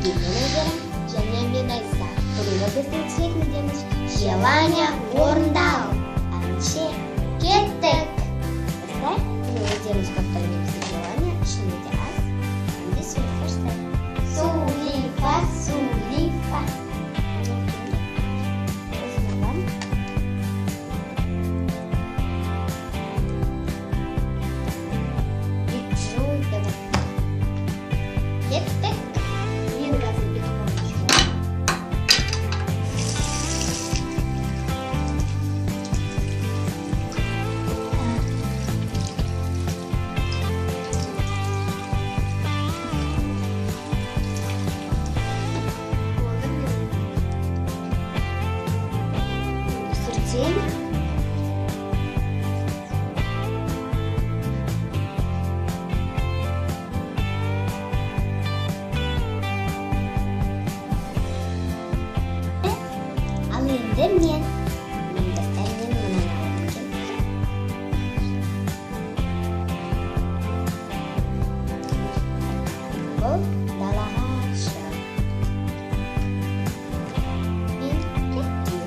Және мен Айса. Бүгінгі біздің түсетіндеміз желание орындау. Әнше кеттік. Достар, мен өздеріңіз көптірмеміз желание ішінде де аз. Енді сөйліп қоштар. Сулифа, сулифа. Мен достармен мынаны алып келдім. Бұл далаға шығып. Мен кеттім.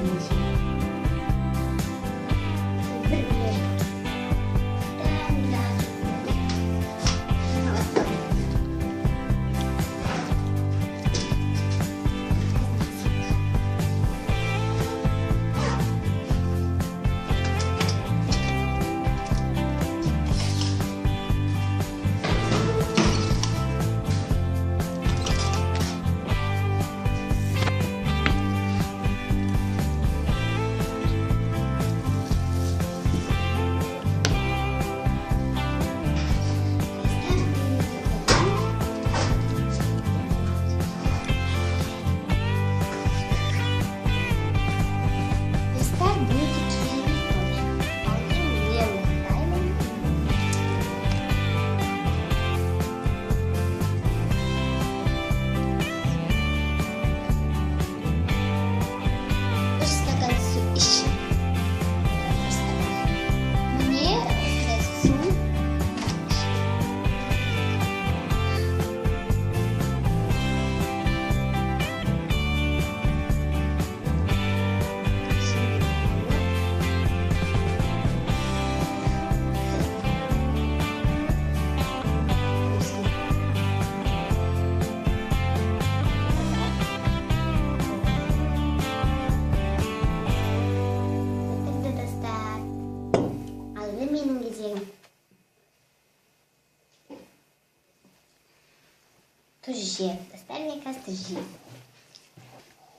Тұз жеп. Достар, мен қазір тұз жеп.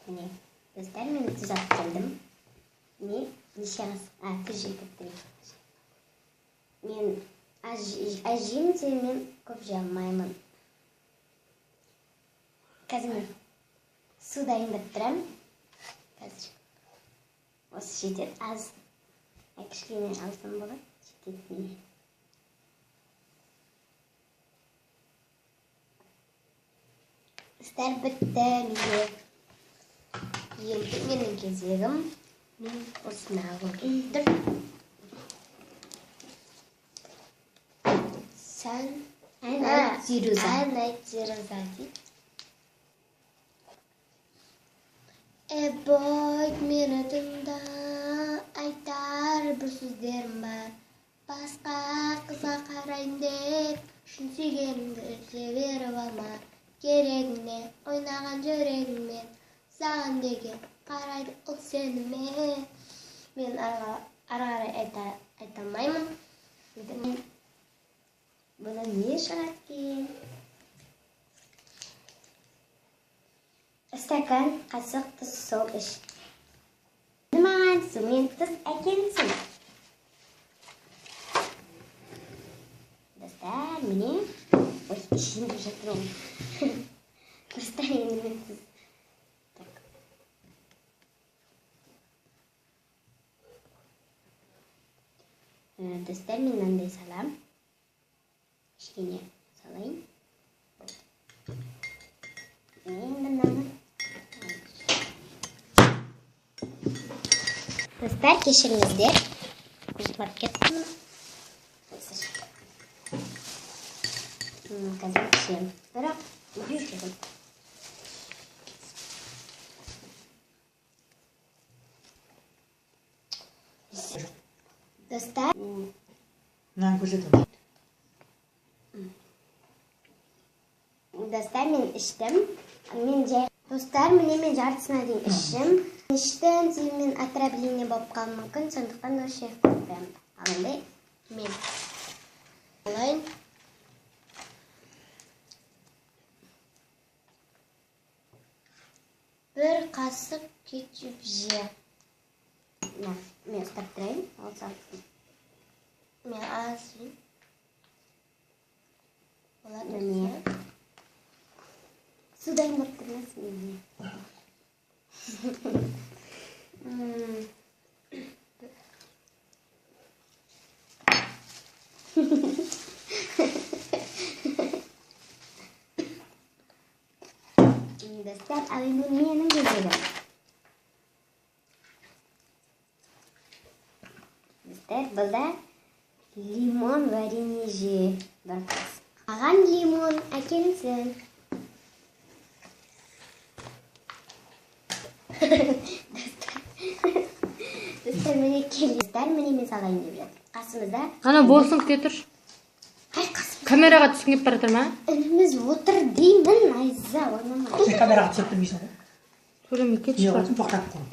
Міне, достар, мен тұз алып келдім. Мен неше тұз жеп кеттім. Мен аз жеймін де мен көп жей алмаймын. Қазір мен су дайындап тұрамын. Қазір осы жетеді. Аз кішкене алсам болады. Жетеді міне. Достар, бітті менде. Енді менің кезегім. Мен осыны алып Сән айт зируза дейді. Бойт мені тыңда, айтар бір сөздерім бар. Басқа қызға қарайын деп, шын сүйгенімді жіберіп алма. Керегіне ойнаған жүрегіммен, саған деген қарайды ол сеніме. Мен ары-қарай айта алмаймын. Бұны не шығады екен? Стакан, қасық, тұз, сол іш. Маған сумен тұз әкелсін. Достар, міне. Ой, ішінде жатыр ол. Достар, енді мен тұз. Достар, мен мынандай салам. Кішкене салайын. Енді мынаны. Достар, кешіріңіздер. Қосылып кеттім. Қазір пішемін. Бірақ үйге жүрдім. Достар, Мынаны көрсетемін. достар, мен іштім. Достар, мен жартысына дейін ішім. Іштім, кейін мен отравление болып қалуы мүмкін, сондықтан да шеф қойдым. Ал енді мен алайын. Бір қасық кетчуп же. Мен ұстап тұрайын, алсам. Мен азын. Болады міне. Судан болып тұрмас мені. Достар, ал енді менің кезегім. Достар, бұлда лимон варенье же бар қасық. Аған лимон әкелсін. Достар, міне келді. Достар, міне мен салайын деп жатыр. Қасымызда. Ана болсын күте тұр. Қай қасым? Камераға түсіп бара жатыр ма? Үніміз отыр деймін, Айза, ойнамай. Камераға түсіп тұрмайсың ғой. Сөйлеме кетші бар. Тоқтап қой.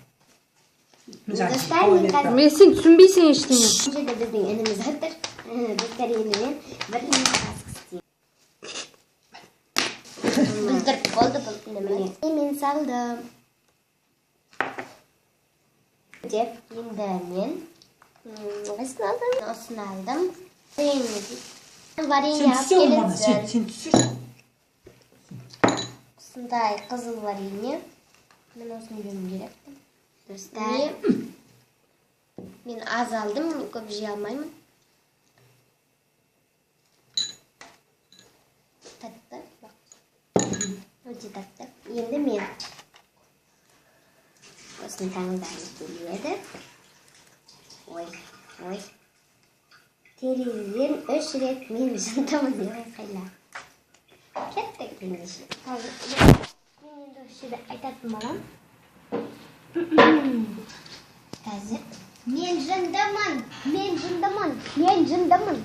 Достар, мен қазір Мен сен түсінбейсің ештеңе. бұл жерде біздің ініміз отыр. Достар, енді мен бір қасық істеймін. Бүлдіріп болды бұл ініміз. Мен салдым. Деп, енді мен осыны алдым. Варенье алып келінсін. Сен түсірсің. Осындай қызыл варенье. Мен осыны жөнім керекпін. Достар, мен аз алдым, көп жей алмаймын. Татты. Өте татты. Енді мен осыны таңдаймыз келеді. Ой. Терезеден 3 рет мен жындымын деп айқайла. Кеттік ендеше. Мен енді осы жерде айтатын болам. Қазір мен жындымын.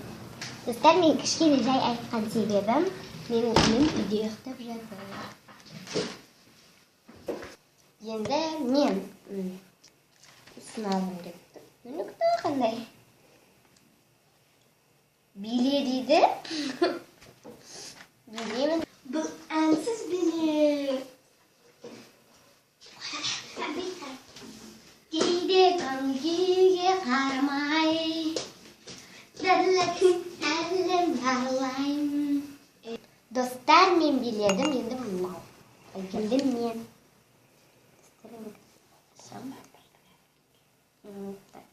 Достар, мен кішкене жай айтқан себебім, менің інім үйде ұйықтап жатыр. Енді мен сыналғым кетті. Нүкті қандай? Биле дейді. Билемін. Бұл әнсіз биле. Кейде көңгейге қарамай, дәрләкін әлім барлайым. Достар, мен биледім, енді мынау. Келдім мен. Так,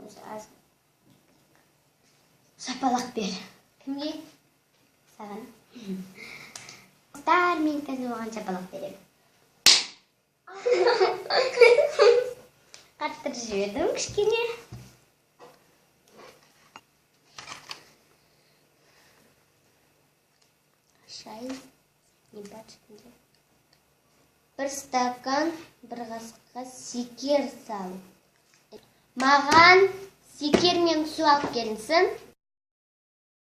өзі аз. Шапалақ бер. Кімге? Саған. Достар, мен қазір оған шапалақ беремін. Қаттыр жібердім кішкене. Шай. Не бачкінде. Бір стакан, бір қасыққа секер сал. Маған секер мен су алып келінсін.